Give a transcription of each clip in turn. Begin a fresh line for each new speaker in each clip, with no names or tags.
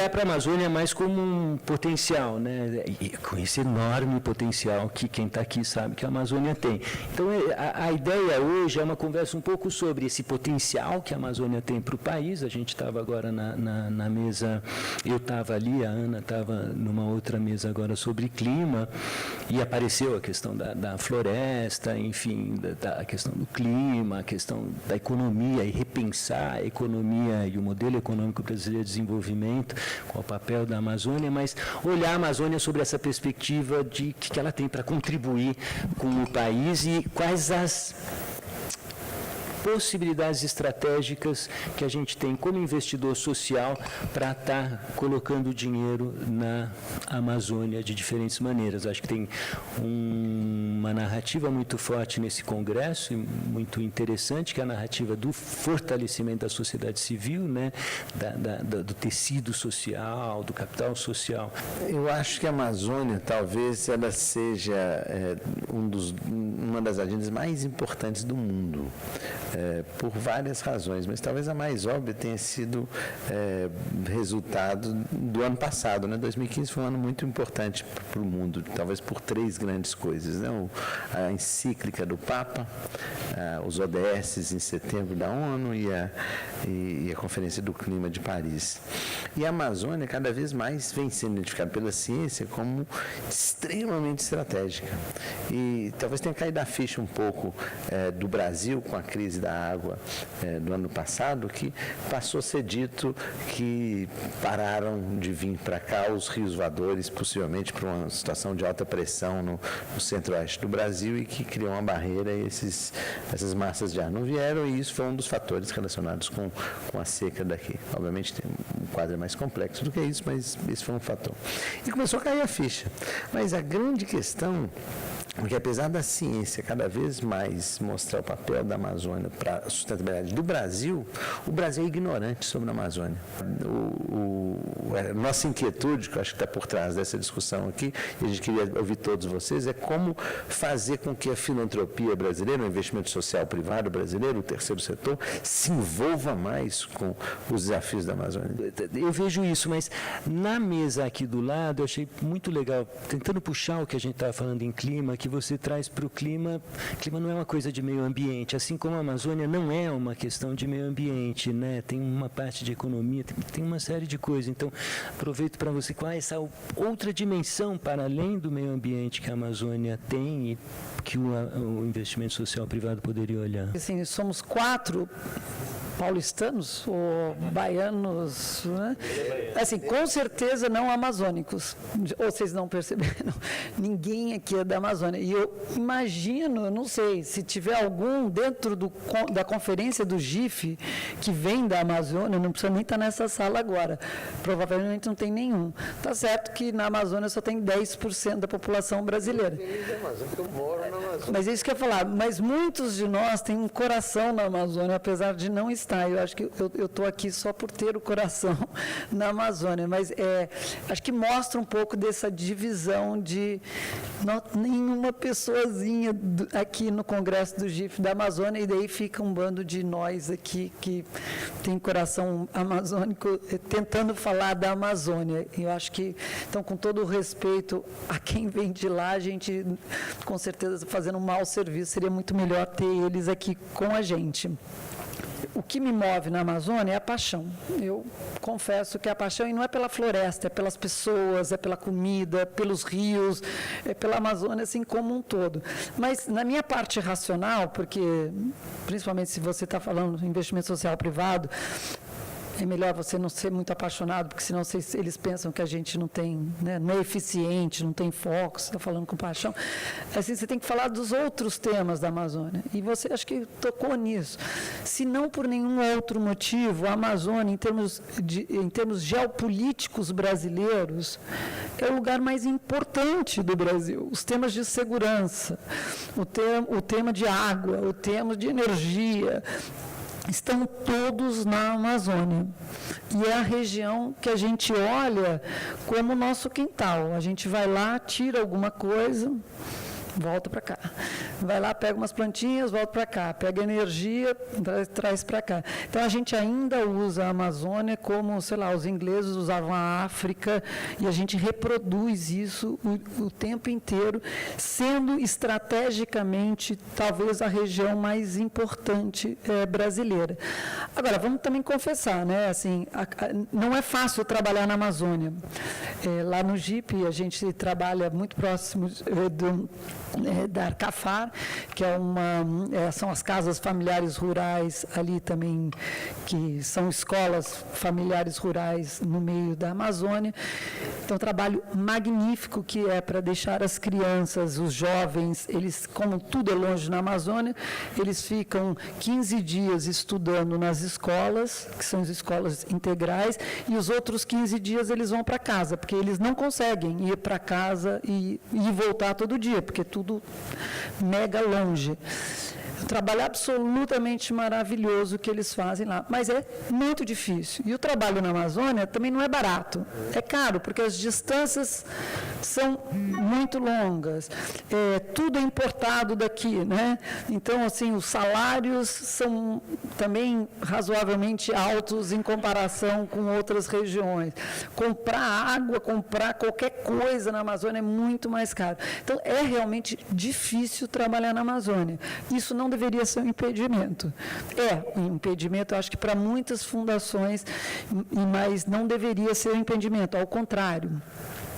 olhar para a Amazônia mais como um potencial, né? E com esse enorme potencial que quem está aqui sabe que a Amazônia tem. Então, a ideia hoje é uma conversa um pouco sobre esse potencial que a Amazônia tem para o país. A gente estava agora na mesa, eu estava ali, a Ana estava numa outra mesa agora sobre clima, e apareceu a questão da floresta, enfim, a questão do clima, a questão da economia, e repensar a economia e o modelo econômico brasileiro de desenvolvimento, com o papel da Amazônia, mas olhar a Amazônia sobre essa perspectiva de que ela tem para contribuir com o país e quais as possibilidades estratégicas que a gente tem como investidor social para estar colocando dinheiro na Amazônia de diferentes maneiras. Acho que tem uma narrativa muito forte nesse congresso, e muito interessante, que é a narrativa do fortalecimento da sociedade civil, né? Do tecido social, do capital social.
Eu acho que a Amazônia, talvez, ela seja uma das agendas mais importantes do mundo. Por várias razões, mas talvez a mais óbvia tenha sido resultado do ano passado, né? 2015 foi um ano muito importante para o mundo, talvez por 3 grandes coisas, né? A encíclica do Papa, os ODS em setembro da ONU e a Conferência do Clima de Paris. E a Amazônia cada vez mais vem sendo identificada pela ciência como extremamente estratégica. E talvez tenha caído a ficha um pouco do Brasil com a crise da água do ano passado, que passou a ser dito que pararam de vir para cá os rios voadores, possivelmente por uma situação de alta pressão no centro-oeste do Brasil, e que criou uma barreira, e essas massas de ar não vieram, e isso foi um dos fatores relacionados com a seca daqui. Obviamente tem um quadro mais complexo do que isso, mas esse foi um fator. E começou a cair a ficha. Mas a grande questão é que, apesar da ciência cada vez mais mostrar o papel da Amazônia para a sustentabilidade do Brasil, o Brasil é ignorante sobre a Amazônia. A nossa inquietude, que eu acho que está por trás dessa discussão aqui, e a gente queria ouvir todos vocês, é como fazer com que a filantropia brasileira, o investimento social privado brasileiro, o terceiro setor, se envolva mais com os desafios da Amazônia.
Eu vejo isso, mas na mesa aqui do lado, eu achei muito legal, tentando puxar o que a gente estava falando em clima, que você traz para o clima. Clima não é uma coisa de meio ambiente, assim como a Amazônia não é uma questão de meio ambiente, né? Tem uma parte de economia, tem uma série de coisas. Então, aproveito para você, qual é essa outra dimensão para além do meio ambiente que a Amazônia tem e que o investimento social privado poderia olhar?
Assim, somos 4 paulistanos ou baianos, né? Assim, com certeza não amazônicos. Ou vocês não perceberam? Ninguém aqui é da Amazônia. E eu imagino, não sei, se tiver algum dentro da conferência do GIF que vem da Amazônia, não precisa nem estar nessa sala agora. Provavelmente não tem nenhum. Tá certo que na Amazônia só tem 10% da população brasileira.
Eu moro na Amazônia.
Mas é isso que eu ia falar. Mas muitos de nós têm um coração na Amazônia, apesar de não estar. Eu acho que eu estou aqui só por ter o coração na Amazônia, mas acho que mostra um pouco dessa divisão de nenhuma pessoazinha aqui no Congresso do GIF da Amazônia, e daí fica um bando de nós aqui que tem coração amazônico tentando falar da Amazônia. Eu acho que, então, com todo o respeito a quem vem de lá, a gente, com certeza, fazendo um mau serviço, seria muito melhor ter eles aqui com a gente. O que me move na Amazônia é a paixão. Eu confesso que a paixão, e não é pela floresta, é pelas pessoas, é pela comida, pelos rios, é pela Amazônia, assim, como um todo. Mas, na minha parte racional, porque, principalmente se você está falando de investimento social privado, é melhor você não ser muito apaixonado, porque senão eles pensam que a gente não tem, né, não é eficiente, não tem foco, você está falando com paixão. Assim, você tem que falar dos outros temas da Amazônia. E você, acho que tocou nisso. Se não por nenhum outro motivo, a Amazônia, em termos geopolíticos brasileiros, é o lugar mais importante do Brasil. Os temas de segurança, o tema de água, o tema de energia, estão todos na Amazônia. E é a região que a gente olha como nosso quintal. A gente vai lá, tira alguma coisa, volta para cá. Vai lá, pega umas plantinhas, volta para cá. Pega energia, traz para cá. Então, a gente ainda usa a Amazônia como, sei lá, os ingleses usavam a África, e a gente reproduz isso o tempo inteiro, sendo estrategicamente, talvez, a região mais importante brasileira. Agora, vamos também confessar, né? Assim, não é fácil trabalhar na Amazônia. Lá no GIP, a gente trabalha muito próximo da Arcafar, que são as casas familiares rurais ali também, que são escolas familiares rurais no meio da Amazônia. Então, trabalho magnífico que é para deixar as crianças, os jovens, eles, como tudo é longe na Amazônia, eles ficam 15 dias estudando nas escolas, que são as escolas integrais, e os outros 15 dias eles vão para casa, porque eles não conseguem ir para casa e voltar todo dia, porque tudo mega longe. Um trabalho absolutamente maravilhoso que eles fazem lá, mas é muito difícil. E o trabalho na Amazônia também não é barato, é caro, porque as distâncias são muito longas, tudo é importado daqui, né? Então, assim, os salários são também razoavelmente altos em comparação com outras regiões. Comprar água, comprar qualquer coisa na Amazônia é muito mais caro. Então, é realmente difícil trabalhar na Amazônia. Isso não deveria ser um impedimento. É um impedimento, acho que para muitas fundações, mas não deveria ser um impedimento, ao contrário.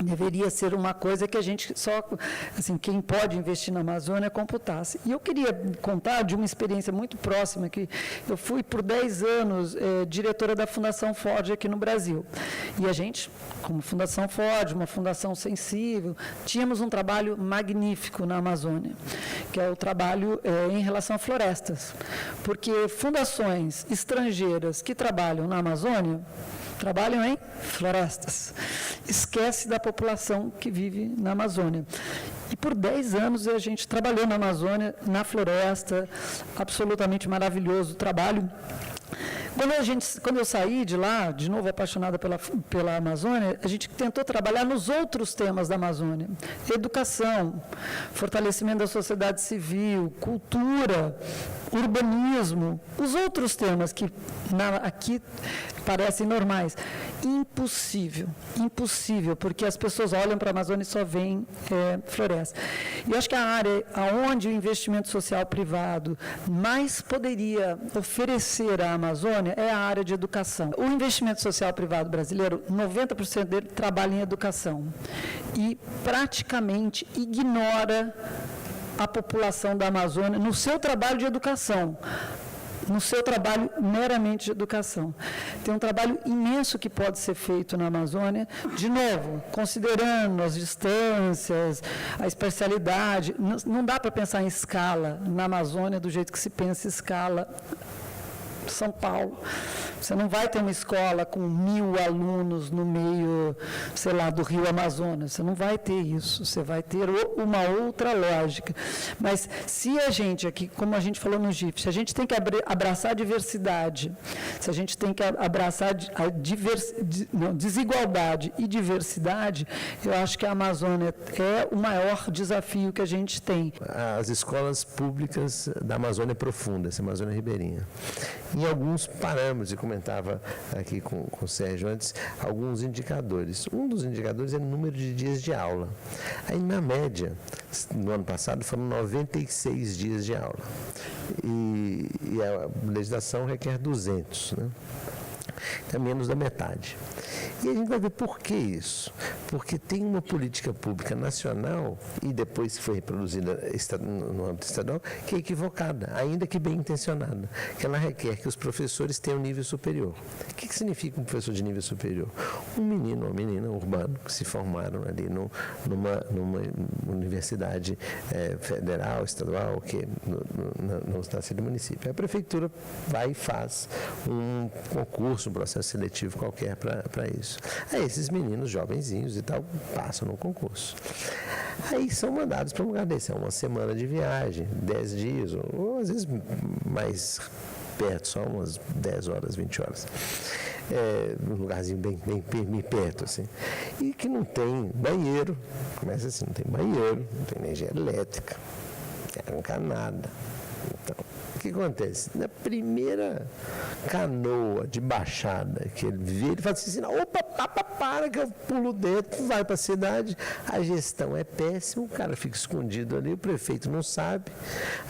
Deveria ser uma coisa que a gente só, assim, quem pode investir na Amazônia computasse. E eu queria contar de uma experiência muito próxima, que eu fui por 10 anos diretora da Fundação Ford aqui no Brasil. E a gente, como Fundação Ford, uma fundação sensível, tínhamos um trabalho magnífico na Amazônia, que é o trabalho em relação a florestas. Porque fundações estrangeiras que trabalham na Amazônia trabalham em florestas. Esquece da população que vive na Amazônia. E por 10 anos a gente trabalhou na Amazônia, na floresta, absolutamente maravilhoso o trabalho. Quando eu saí de lá, de novo apaixonada pela Amazônia, a gente tentou trabalhar nos outros temas da Amazônia. Educação, fortalecimento da sociedade civil, cultura, urbanismo, os outros temas que aqui parecem normais. Impossível, porque as pessoas olham para a Amazônia e só veem floresta. E eu acho que a área onde o investimento social privado mais poderia oferecer à Amazônia é a área de educação. O investimento social privado brasileiro, 90% dele trabalha em educação e praticamente ignora a população da Amazônia no seu trabalho de educação, no seu trabalho meramente de educação. Tem um trabalho imenso que pode ser feito na Amazônia, de novo, considerando as distâncias, a especialidade. Não dá para pensar em escala na Amazônia do jeito que se pensa em escala São Paulo. Você não vai ter uma escola com 1.000 alunos no meio, sei lá, do Rio Amazonas. Você não vai ter isso. Você vai ter uma outra lógica. Mas se a gente aqui, como a gente falou no GIF, se a gente tem que abraçar a diversidade, se a gente tem que abraçar a desigualdade e diversidade, eu acho que a Amazônia é o maior desafio que a gente tem.
As escolas públicas da Amazônia Profunda, essa Amazônia Ribeirinha, em alguns parâmetros, e comentava aqui com o Sérgio antes, alguns indicadores. Um dos indicadores é o número de dias de aula. Aí, na média, no ano passado, foram 96 dias de aula. E a legislação requer 200, né? É menos da metade. E a gente vai ver por que isso. Porque tem uma política pública nacional, e depois foi reproduzida no âmbito estadual, que é equivocada, ainda que bem intencionada, que ela requer que os professores tenham nível superior. O que significa um professor de nível superior? Um menino ou uma menina urbano que se formaram ali numa universidade federal, estadual, que no estado do município. A prefeitura vai e faz um concurso, um processo seletivo qualquer para isso. Aí esses meninos jovenzinhos e tal passam no concurso. Aí são mandados para um lugar desse, é uma semana de viagem, 10 dias, ou às vezes mais perto, só umas 10 horas, 20 horas. num lugarzinho bem perto, assim, e que não tem banheiro, começa assim, não tem banheiro, não tem energia elétrica, não tem nada. Então, o que acontece? Na primeira canoa de baixada que ele vê, ele fala assim, opa, para que eu pulo dentro, vai para a cidade, a gestão é péssima, o cara fica escondido ali, o prefeito não sabe,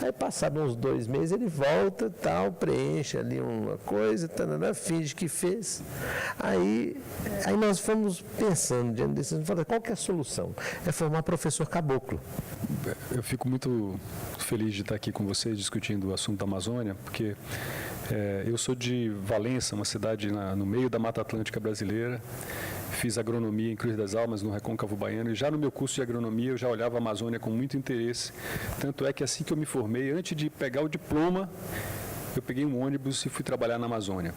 aí passados uns 2 meses ele volta, tal, preenche ali uma coisa, finge que fez, aí nós fomos pensando diante disso, qual que é a solução? É formar professor caboclo.
Eu fico muito feliz de estar aqui com vocês discutindo o assunto da Amazônia, porque eu sou de Valença, uma cidade no meio da Mata Atlântica brasileira. Fiz agronomia em Cruz das Almas, no Recôncavo Baiano, e já no meu curso de agronomia eu já olhava a Amazônia com muito interesse. Tanto é que assim que eu me formei, antes de pegar o diploma, eu peguei um ônibus e fui trabalhar na Amazônia.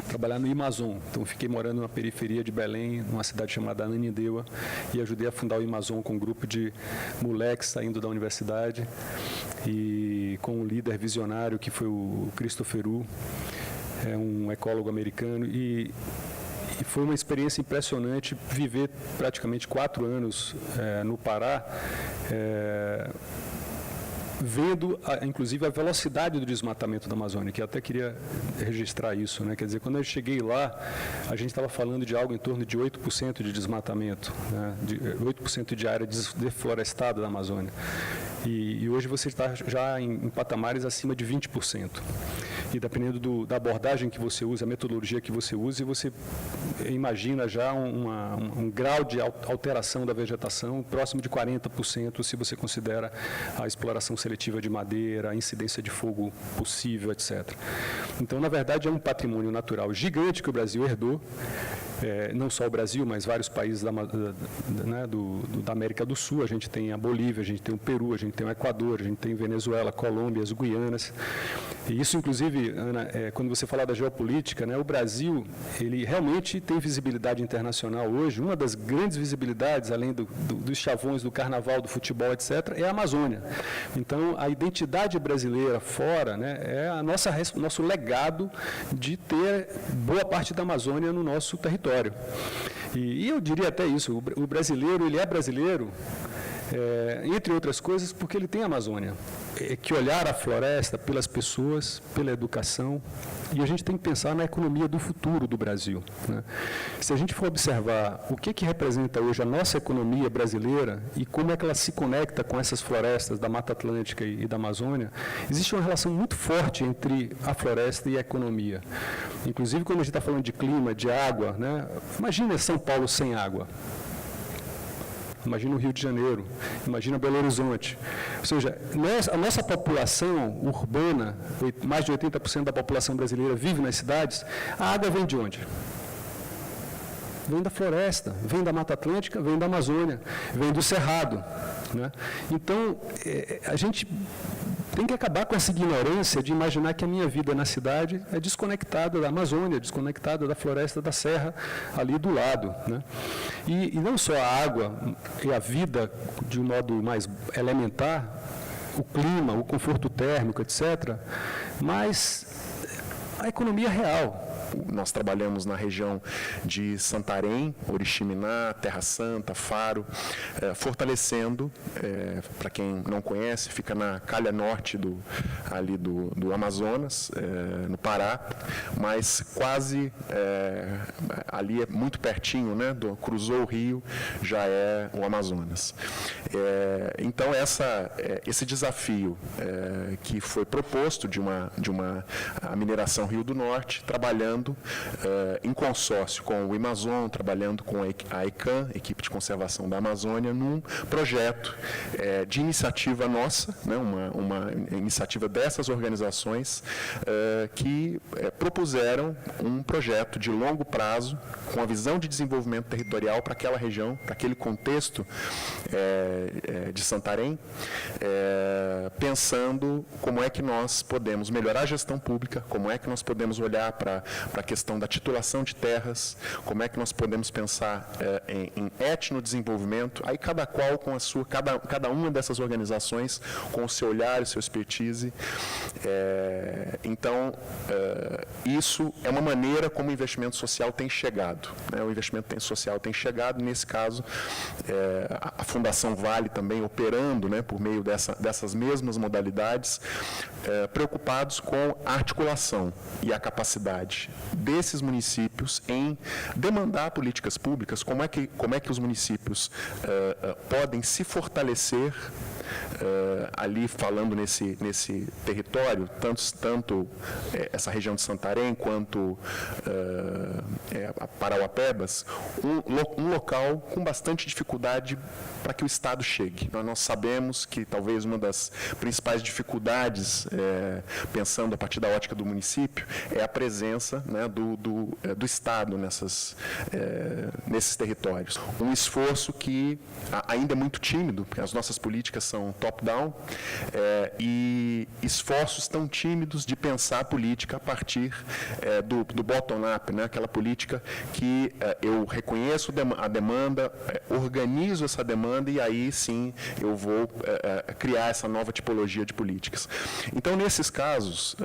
Trabalhar no Amazon. Então, fiquei morando na periferia de Belém, numa cidade chamada Ananindeua, e ajudei a fundar o Amazon com um grupo de moleques saindo da universidade e com um líder visionário que foi o Christopher Wu, um ecólogo americano, e foi uma experiência impressionante viver praticamente 4 anos no Pará, vendo, inclusive, a velocidade do desmatamento da Amazônia, que eu até queria registrar isso, né? Quer dizer, quando eu cheguei lá, a gente estava falando de algo em torno de 8% de desmatamento, né? 8% de área deflorestada da Amazônia. E hoje você está já em patamares acima de 20%. E dependendo da abordagem que você usa, a metodologia que você usa, você imagina já um grau de alteração da vegetação próximo de 40%, se você considera a exploração seletiva de madeira, a incidência de fogo possível, etc. Então, na verdade, é um patrimônio natural gigante que o Brasil herdou, não só o Brasil, mas vários países da América do Sul. A gente tem a Bolívia, a gente tem o Peru, a gente tem o Equador, a gente tem Venezuela, Colômbia, as Guianas. E isso, inclusive, Ana, quando você fala da geopolítica, né, o Brasil, ele realmente tem visibilidade internacional hoje. Uma das grandes visibilidades, além dos chavões, do carnaval, do futebol, etc., é a Amazônia. Então, a identidade brasileira fora, né, é nosso legado de ter boa parte da Amazônia no nosso território. E eu diria até isso, o brasileiro, ele é brasileiro, entre outras coisas, porque ele tem a Amazônia. Que olhar a floresta pelas pessoas, pela educação, e a gente tem que pensar na economia do futuro do Brasil, né? Se a gente for observar o que representa hoje a nossa economia brasileira e como é que ela se conecta com essas florestas da Mata Atlântica e da Amazônia, existe uma relação muito forte entre a floresta e a economia. Inclusive, quando a gente está falando de clima, de água, né? Imagina São Paulo sem água. Imagina o Rio de Janeiro, imagina Belo Horizonte. Ou seja, a nossa população urbana, mais de 80% da população brasileira vive nas cidades, a água vem de onde? Vem da floresta, vem da Mata Atlântica, vem da Amazônia, vem do Cerrado, né? Então, a gente tem que acabar com essa ignorância de imaginar que a minha vida na cidade é desconectada da Amazônia, desconectada da floresta da serra ali do lado, né? E não só a água e a vida de um modo mais elementar, o clima, o conforto térmico, etc., mas a economia real.
Nós trabalhamos na região de Santarém, Oriximiná, Terra Santa, Faro, fortalecendo, para quem não conhece, fica na calha norte do Amazonas, no Pará, mas quase ali é muito pertinho, né, cruzou o rio, já é o Amazonas. Então, esse desafio que foi proposto de uma a mineração Rio do Norte, trabalhando em consórcio com o Amazon, trabalhando com a ECAM, Equipe de Conservação da Amazônia, num projeto de iniciativa nossa, né, uma iniciativa dessas organizações que propuseram um projeto de longo prazo, com a visão de desenvolvimento territorial para aquela região, para aquele contexto de Santarém, pensando como é que nós podemos melhorar a gestão pública, como é que nós podemos olhar para para a questão da titulação de terras, como é que nós podemos pensar em etnodesenvolvimento, aí cada qual com a sua, cada uma dessas organizações com o seu olhar, o seu expertise. Então, isso é uma maneira como o investimento social tem chegado, né? O investimento social tem chegado, nesse caso, a Fundação Vale também operando, né, por meio dessas mesmas modalidades, preocupados com a articulação e a capacidade desses municípios em demandar políticas públicas, como é que os municípios podem se fortalecer ali, falando nesse território, tanto essa região de Santarém quanto Parauapebas, um local com bastante dificuldade para que o Estado chegue. Nós sabemos que talvez uma das principais dificuldades, pensando a partir da ótica do município, é a presença, né, do Estado nesses territórios. Um esforço que ainda é muito tímido, porque as nossas políticas são top-down, e esforços tão tímidos de pensar a política a partir do bottom-up, né, aquela política que eu reconheço a demanda, organizo essa demanda e aí sim eu vou criar essa nova tipologia de políticas. Então, nesses casos,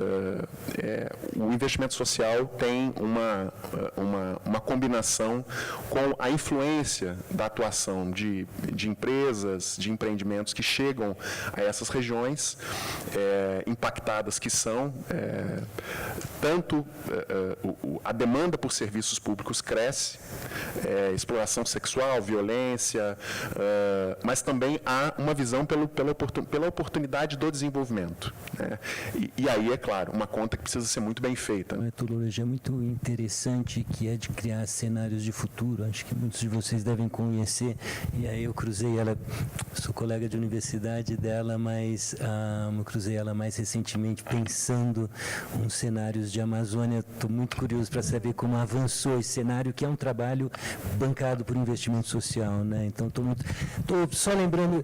o investimento social tem uma combinação com a influência da atuação de empresas, de empreendimentos que chegam a essas regiões impactadas, que são tanto a demanda por serviços públicos cresce, exploração sexual, violência, mas também há uma visão pela oportunidade do desenvolvimento, né? E aí, é claro, uma conta que precisa ser muito bem feita.
Uma metodologia muito interessante, que é de criar cenários de futuro. Acho que muitos de vocês devem conhecer, e aí eu cruzei ela, sou colega de universidade dela, mas eu cruzei ela mais recentemente pensando uns cenários de Amazônia. Estou muito curioso para saber como avançou esse cenário, que é um trabalho bancado por investimento social, né? Então, estou só lembrando,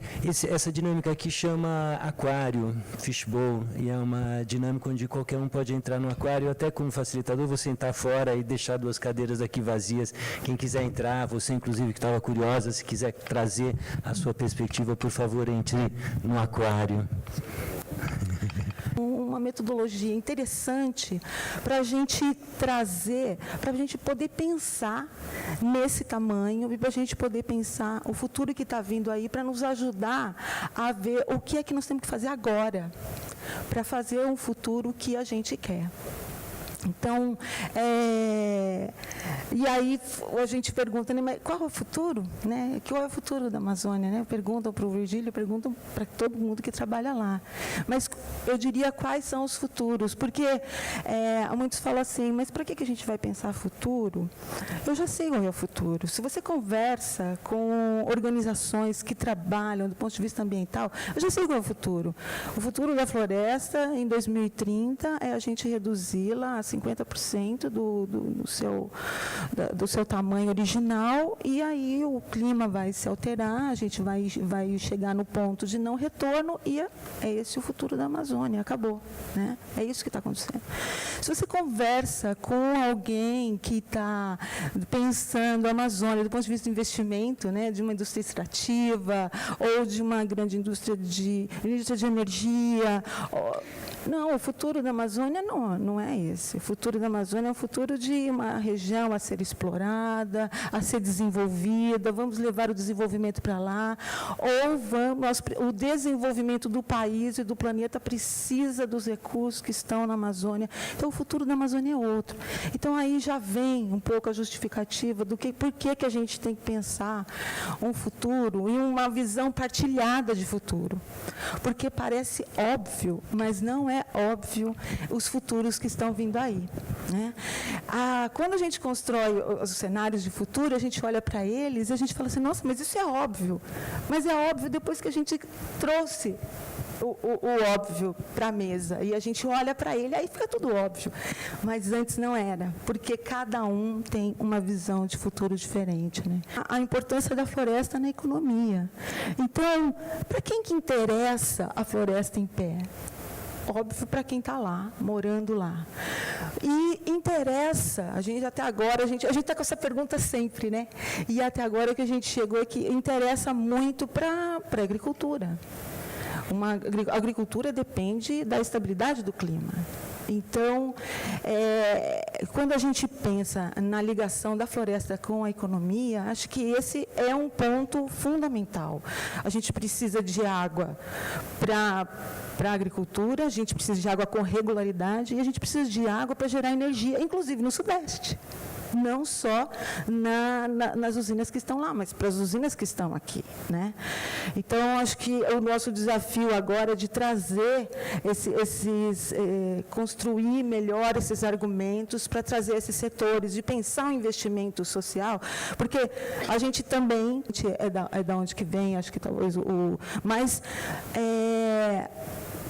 essa dinâmica aqui chama aquário, fishbowl, e é uma dinâmica onde qualquer um pode entrar no aquário. Até como facilitador, vou sentar fora e deixar 2 cadeiras aqui vazias. Quem quiser entrar, você inclusive que estava curiosa, se quiser trazer a sua perspectiva, por favor, entre no aquário.
Uma metodologia interessante para a gente trazer, para a gente poder pensar nesse tamanho e para a gente poder pensar o futuro que está vindo aí, para nos ajudar a ver o que é que nós temos que fazer agora para fazer um futuro que a gente quer. Então, e aí a gente pergunta, né, mas qual é o futuro? Né? Qual é o futuro da Amazônia? Né? Perguntam para o Virgílio, perguntam para todo mundo que trabalha lá. Mas eu diria quais são os futuros, porque muitos falam assim, mas para que a gente vai pensar futuro? Eu já sei qual é o futuro. Se você conversa com organizações que trabalham do ponto de vista ambiental, eu já sei qual é o futuro. O futuro da floresta, em 2030, é a gente reduzi-la a 50% do seu tamanho original, e aí o clima vai se alterar, a gente vai chegar no ponto de não retorno, e é esse o futuro da Amazônia, acabou, né? É isso que está acontecendo. Se você conversa com alguém que está pensando a Amazônia do ponto de vista do investimento, né, de uma indústria extrativa, ou de uma grande indústria de energia, não, o futuro da Amazônia não é esse. O futuro da Amazônia é o futuro de uma região a ser explorada, a ser desenvolvida, vamos levar o desenvolvimento para lá, ou o desenvolvimento do país e do planeta precisa dos recursos que estão na Amazônia. Então, o futuro da Amazônia é outro. Então, aí já vem um pouco a justificativa do por que a gente tem que pensar um futuro e uma visão partilhada de futuro. Porque parece óbvio, mas não é óbvio os futuros que estão vindo aí, né? Quando a gente constrói os cenários de futuro, a gente olha para eles e a gente fala assim, nossa, mas isso é óbvio. Mas é óbvio depois que a gente trouxe o óbvio para a mesa, e a gente olha para ele, aí fica tudo óbvio. Mas antes não era, porque cada um tem uma visão de futuro diferente, né? A importância da floresta na economia. Então, para quem que interessa a floresta em pé? óbvio, para quem está lá, morando lá. E interessa, a gente até agora, a gente está com essa pergunta sempre, né? E até agora que a gente chegou é que interessa muito para a agricultura. A agricultura depende da estabilidade do clima. Então, quando a gente pensa na ligação da floresta com a economia, acho que esse é um ponto fundamental. A gente precisa de água para a agricultura, a gente precisa de água com regularidade e a gente precisa de água para gerar energia, inclusive no Sudeste. Não só nas usinas que estão lá, mas para as usinas que estão aqui, né? Então, acho que o nosso desafio agora é de trazer construir melhor esses argumentos para trazer esses setores, de pensar o investimento social, porque a gente também, é da onde que vem, acho que talvez mas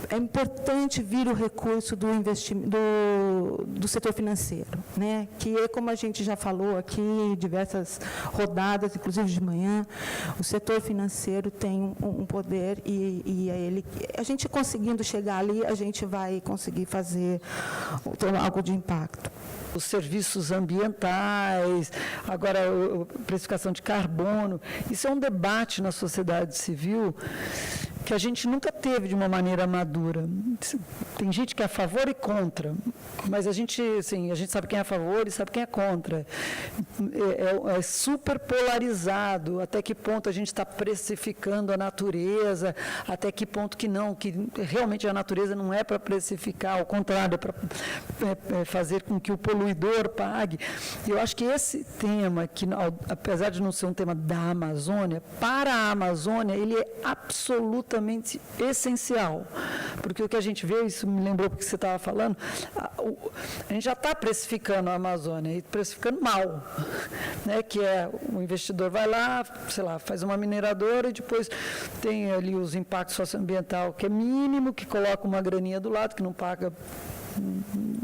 é importante vir o recurso do setor financeiro, né? Que é como a gente já falou aqui em diversas rodadas, inclusive de manhã, o setor financeiro tem um poder e a gente conseguindo chegar ali, a gente vai conseguir ter algo de impacto.
Os serviços ambientais, agora a precificação de carbono, isso é um debate na sociedade civil que a gente nunca teve de uma maneira madura. Tem gente que é a favor e contra, mas a gente sabe quem é a favor e sabe quem é contra. É super polarizado, até que ponto a gente está precificando a natureza, até que ponto que não, que realmente a natureza não é para precificar, ao contrário, é para fazer com que o poluidor pague. Eu acho que esse tema, que apesar de não ser um tema da Amazônia, para a Amazônia, ele é absolutamente essencial, porque o que a gente vê, isso me lembrou porque você estava falando, a gente já está precificando a Amazônia e precificando mal, né? Que o investidor vai lá, sei lá, faz uma mineradora e depois tem ali os impactos socioambientais, que é mínimo, que coloca uma graninha do lado, que não paga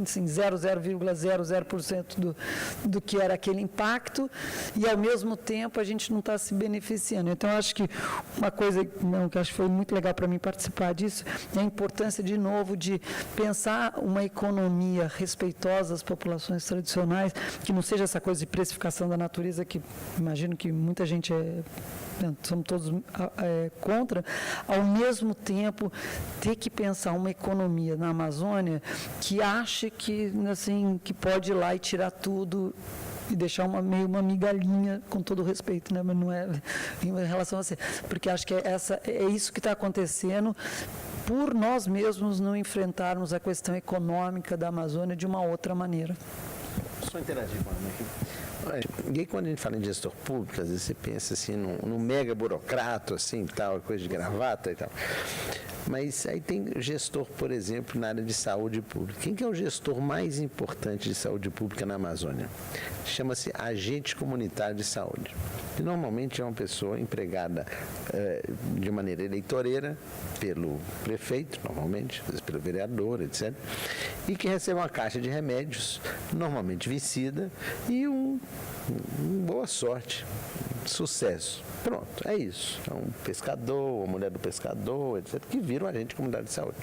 assim, 0,00% do que era aquele impacto, e ao mesmo tempo a gente não está se beneficiando. Então, acho que uma coisa que acho que foi muito legal para mim participar disso é a importância, de novo, de pensar uma economia respeitosa às populações tradicionais, que não seja essa coisa de precificação da natureza, que imagino que muita gente somos todos contra, ao mesmo tempo ter que pensar uma economia na Amazônia que ache que, assim, que pode ir lá e tirar tudo e deixar meio uma migalhinha, com todo o respeito, né? Mas não é em relação a você, porque acho que é isso que está acontecendo por nós mesmos não enfrentarmos a questão econômica da Amazônia de uma outra maneira.
Só interagir com a aqui. E aí, quando a gente fala em gestor público, às vezes você pensa assim num mega burocrata, assim, tal, coisa de gravata e tal. Mas aí tem gestor, por exemplo, na área de saúde pública. Quem que é o gestor mais importante de saúde pública na Amazônia? Chama-se agente comunitário de saúde. E normalmente é uma pessoa empregada de maneira eleitoreira pelo prefeito, normalmente, às vezes pelo vereador, etc. E que recebe uma caixa de remédios, normalmente vencida, e boa sorte, sucesso. Pronto, é isso. É um pescador, a mulher do pescador, etc., que vira um agente de comunidade de saúde.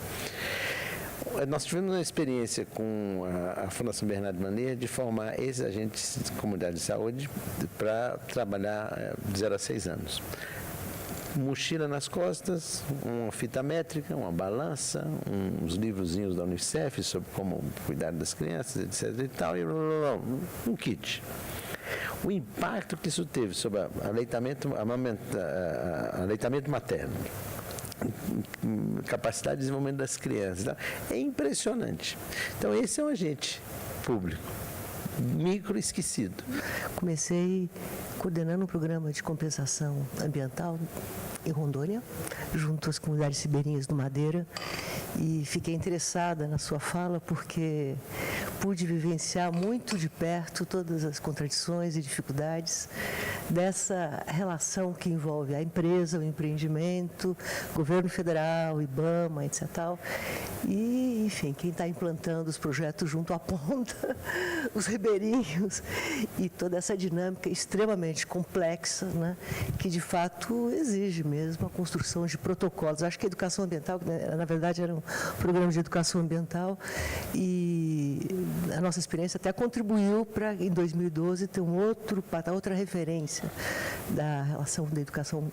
Nós tivemos uma experiência com a Fundação Bernardo Maneiro de formar esses agentes de comunidade de saúde para trabalhar de 0 a 6 anos. Mochila nas costas, uma fita métrica, uma balança, uns livrozinhos da Unicef sobre como cuidar das crianças, etc. e tal, e um kit. O impacto que isso teve sobre aleitamento materno, capacidade de desenvolvimento das crianças, é impressionante. Então, esse é um agente público, micro esquecido.
Comecei coordenando um programa de compensação ambiental em Rondônia, junto às comunidades ribeirinhas do Madeira, e fiquei interessada na sua fala porque pude vivenciar muito de perto todas as contradições e dificuldades dessa relação que envolve a empresa, o empreendimento, governo federal, IBAMA, etc. E, enfim, quem está implantando os projetos junto à ponta, os ribeirinhos, e toda essa dinâmica extremamente extremamente complexa, né, que de fato exige mesmo a construção de protocolos. Acho que a educação ambiental, na verdade, era um programa de educação ambiental, e a nossa experiência até contribuiu para, em 2012, ter outra referência da relação da educação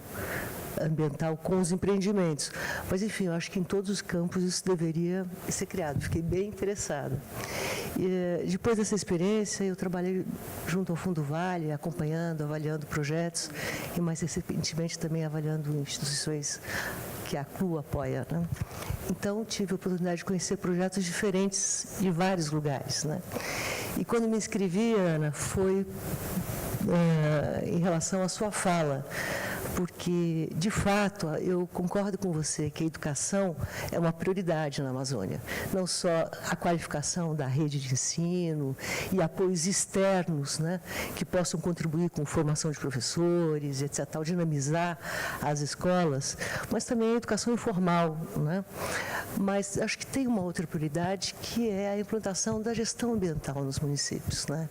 ambiental com os empreendimentos. Mas, enfim, eu acho que em todos os campos isso deveria ser criado. Fiquei bem interessada. E, depois dessa experiência, eu trabalhei junto ao Fundo Vale, acompanhando, avaliando projetos e, mais recentemente, também avaliando instituições que a CLU apoia, né? Então, tive a oportunidade de conhecer projetos diferentes de vários lugares, né? E quando me inscrevi, Ana, foi em relação à sua fala, porque, de fato, eu concordo com você que a educação é uma prioridade na Amazônia. Não só a qualificação da rede de ensino e apoios externos, né, que possam contribuir com formação de professores, etc., dinamizar as escolas, mas também a educação informal, né? Mas acho que tem uma outra prioridade, que é a implantação da gestão ambiental nos municípios, né?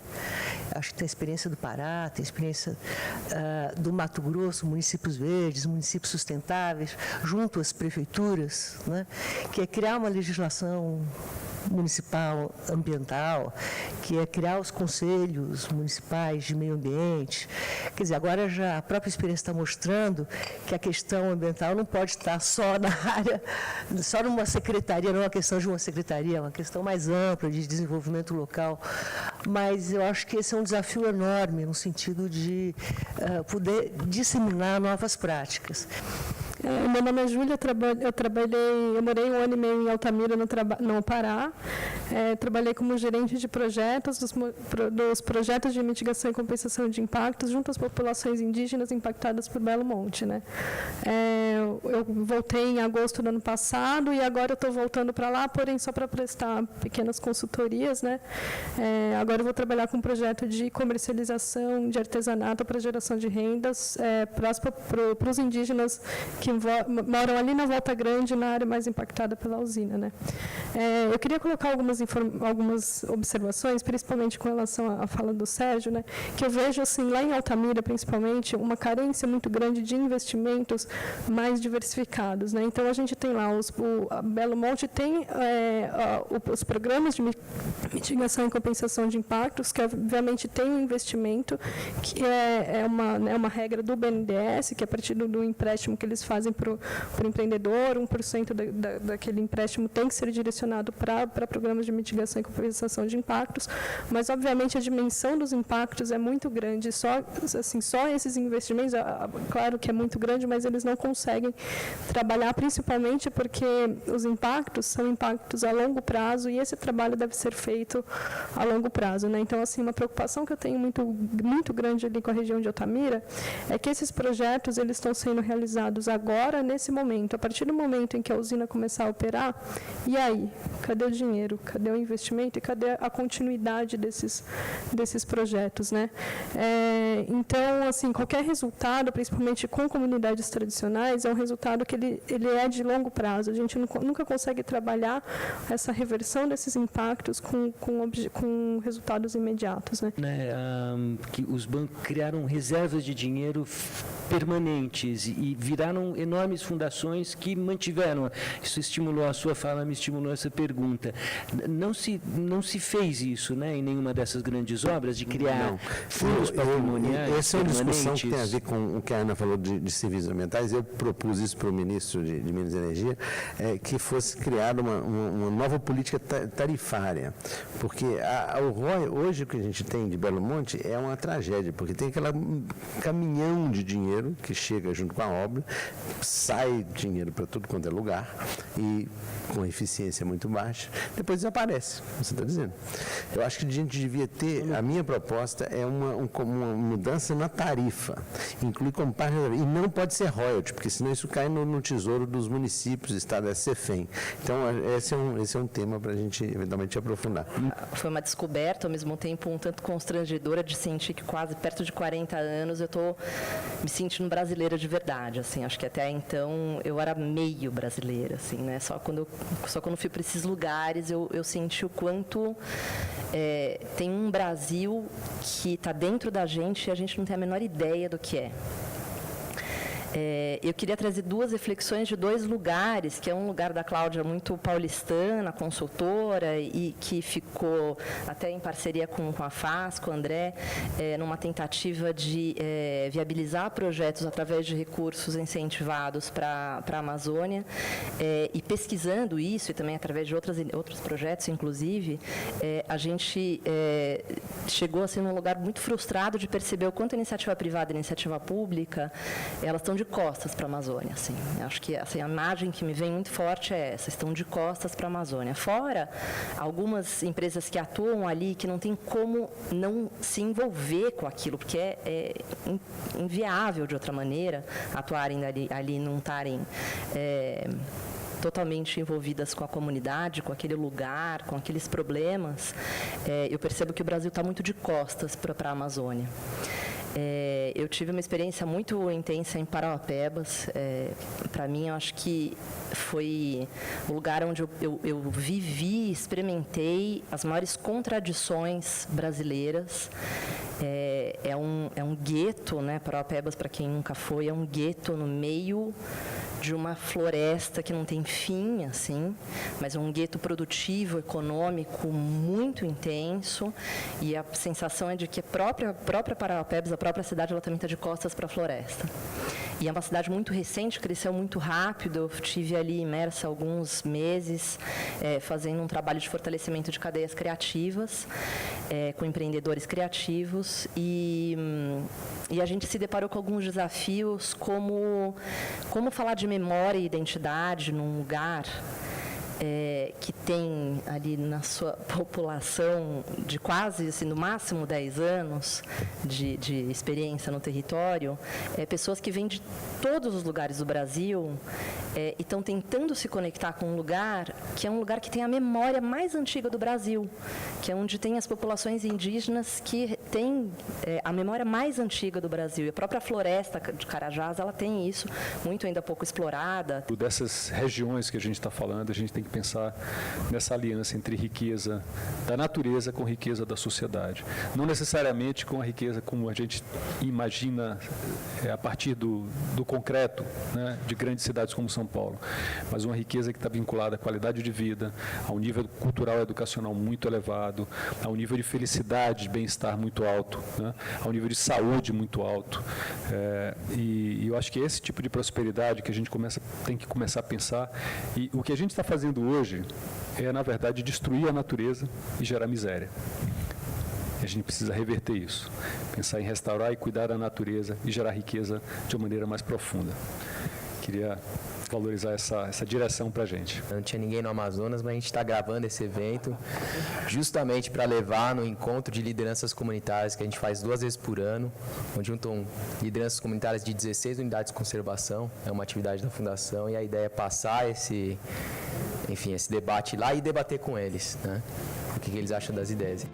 Acho que tem a experiência do Pará, tem a experiência do Mato Grosso, municípios verdes, municípios sustentáveis, junto às prefeituras, né, que é criar uma legislação municipal ambiental, que é criar os conselhos municipais de meio ambiente. Quer dizer, agora já a própria experiência está mostrando que a questão ambiental não pode estar só na área, só numa secretaria, não é uma questão de uma secretaria, é uma questão mais ampla de desenvolvimento local. Mas eu acho que esse é um desafio enorme no sentido de poder disseminar novas práticas.
Meu nome é Júlia, eu morei 1 ano e meio em Altamira, no Pará. Trabalhei como gerente de projetos, dos projetos de mitigação e compensação de impactos junto às populações indígenas impactadas por Belo Monte, né? Eu voltei em agosto do ano passado e agora eu estou voltando para lá, porém só para prestar pequenas consultorias, né? Agora eu vou trabalhar com um projeto de comercialização de artesanato para geração de rendas para os indígenas que moram ali na Volta Grande, na área mais impactada pela usina, né? Eu queria colocar algumas observações, principalmente com relação à fala do Sérgio, né? Que eu vejo, assim, lá em Altamira, principalmente, uma carência muito grande de investimentos mais diversificados, né? Então, a gente tem lá, a Belo Monte tem os programas de mitigação e compensação de impactos, que obviamente tem um investimento, que é uma regra do BNDES, que é a partir do empréstimo que eles fazem para o empreendedor, 1% daquele empréstimo tem que ser direcionado para programas de mitigação e compensação de impactos, mas, obviamente, a dimensão dos impactos é muito grande. Só esses investimentos, claro que é muito grande, mas eles não conseguem trabalhar, principalmente porque os impactos são impactos a longo prazo e esse trabalho deve ser feito a longo prazo, né? Então, assim, uma preocupação que eu tenho muito grande ali com a região de Altamira é que esses projetos eles estão sendo realizados agora, nesse momento. A partir do momento em que a usina começar a operar, e aí? Cadê o dinheiro? Cadê o investimento? E cadê a continuidade desses projetos, né? Então, assim, qualquer resultado, principalmente com comunidades tradicionais, é um resultado que ele é de longo prazo. A gente nunca consegue trabalhar essa reversão desses impactos com resultados imediatos, né?
Que os bancos criaram reservas de dinheiro permanentes e viraram enormes fundações que mantiveram. Isso estimulou a sua fala, me estimulou essa pergunta. Não se fez isso, né, em nenhuma dessas grandes obras, de criar fundos patrimoniais.
Essa é uma discussão que tem a ver com o que a Ana falou de serviços ambientais. Eu propus isso para o ministro de Minas e Energia, que fosse criada uma nova política tarifária. Porque o ROI, hoje, o que a gente tem de Belo Monte é uma tragédia, porque tem aquele caminhão de dinheiro que chega junto com a obra, sai dinheiro para tudo quanto é lugar e com eficiência muito baixa, depois desaparece, como você está dizendo. Eu acho que a gente devia ter, a minha proposta é uma mudança na tarifa, inclui como parte, e não pode ser royalty, porque senão isso cai no tesouro dos municípios, estado é CEFEM. Então, esse é um tema para a gente eventualmente aprofundar.
Foi uma descoberta, ao mesmo tempo, um tanto constrangedora de sentir que quase perto de 40 anos eu estou me sentindo brasileira de verdade, assim, acho que até então eu era meio brasileira, assim, né, só quando eu só quando fui para esses lugares eu senti o quanto tem um Brasil que está dentro da gente e a gente não tem a menor ideia do que é. Eu queria trazer 2 reflexões de 2 lugares, que é um lugar da Cláudia muito paulistana, consultora, e que ficou até em parceria com a FAS, com o André, numa tentativa de viabilizar projetos através de recursos incentivados para a Amazônia, e pesquisando isso, e também através de outros projetos, inclusive, a gente chegou assim, num lugar muito frustrado de perceber o quanto a iniciativa privada e a iniciativa pública, elas estão de costas para a Amazônia. Assim. Acho que assim, a imagem que me vem muito forte é essa, estão de costas para a Amazônia. Fora algumas empresas que atuam ali, que não tem como não se envolver com aquilo, porque é inviável, de outra maneira, atuarem ali não estarem totalmente envolvidas com a comunidade, com aquele lugar, com aqueles problemas. Eu percebo que o Brasil está muito de costas para a Amazônia. Eu tive uma experiência muito intensa em Parauapebas. Para mim, eu acho que foi o lugar onde eu vivi, experimentei as maiores contradições brasileiras. É um gueto, né? Parauapebas, para quem nunca foi, é um gueto no meio de uma floresta que não tem fim, assim, mas é um gueto produtivo, econômico, muito intenso, e a sensação é de que a própria Parauapebas, a própria cidade, ela também está de costas para a floresta. E é uma cidade muito recente, cresceu muito rápido. Eu estive ali imersa alguns meses, fazendo um trabalho de fortalecimento de cadeias criativas, com empreendedores criativos, e a gente se deparou com alguns desafios, como falar de memória e identidade num lugar que tem ali na sua população de quase, assim, no máximo 10 anos de experiência no território, pessoas que vêm de todos os lugares do Brasil e estão tentando se conectar com um lugar que é um lugar que tem a memória mais antiga do Brasil, que é onde tem as populações indígenas que têm a memória mais antiga do Brasil. E a própria floresta de Carajás, ela tem isso, muito ainda pouco explorada.
Dessas regiões que a gente está falando, a gente tem que pensar nessa aliança entre riqueza da natureza com riqueza da sociedade. Não necessariamente com a riqueza como a gente imagina a partir do concreto, né, de grandes cidades como São Paulo, mas uma riqueza que está vinculada à qualidade de vida, a um nível cultural e educacional muito elevado, a um nível de felicidade, de bem-estar muito alto, né, a um nível de saúde muito alto. E eu acho que é esse tipo de prosperidade que a gente tem que começar a pensar. E o que a gente está fazendo hoje é, na verdade, destruir a natureza e gerar miséria. A gente precisa reverter isso, pensar em restaurar e cuidar da natureza e gerar riqueza de uma maneira mais profunda. Queria valorizar essa direção para a gente.
Não tinha ninguém no Amazonas, mas a gente está gravando esse evento justamente para levar no encontro de lideranças comunitárias que a gente faz 2 vezes por ano, onde juntam lideranças comunitárias de 16 unidades de conservação. É uma atividade da Fundação e a ideia é passar esse debate lá e debater com eles, né? O que eles acham das ideias.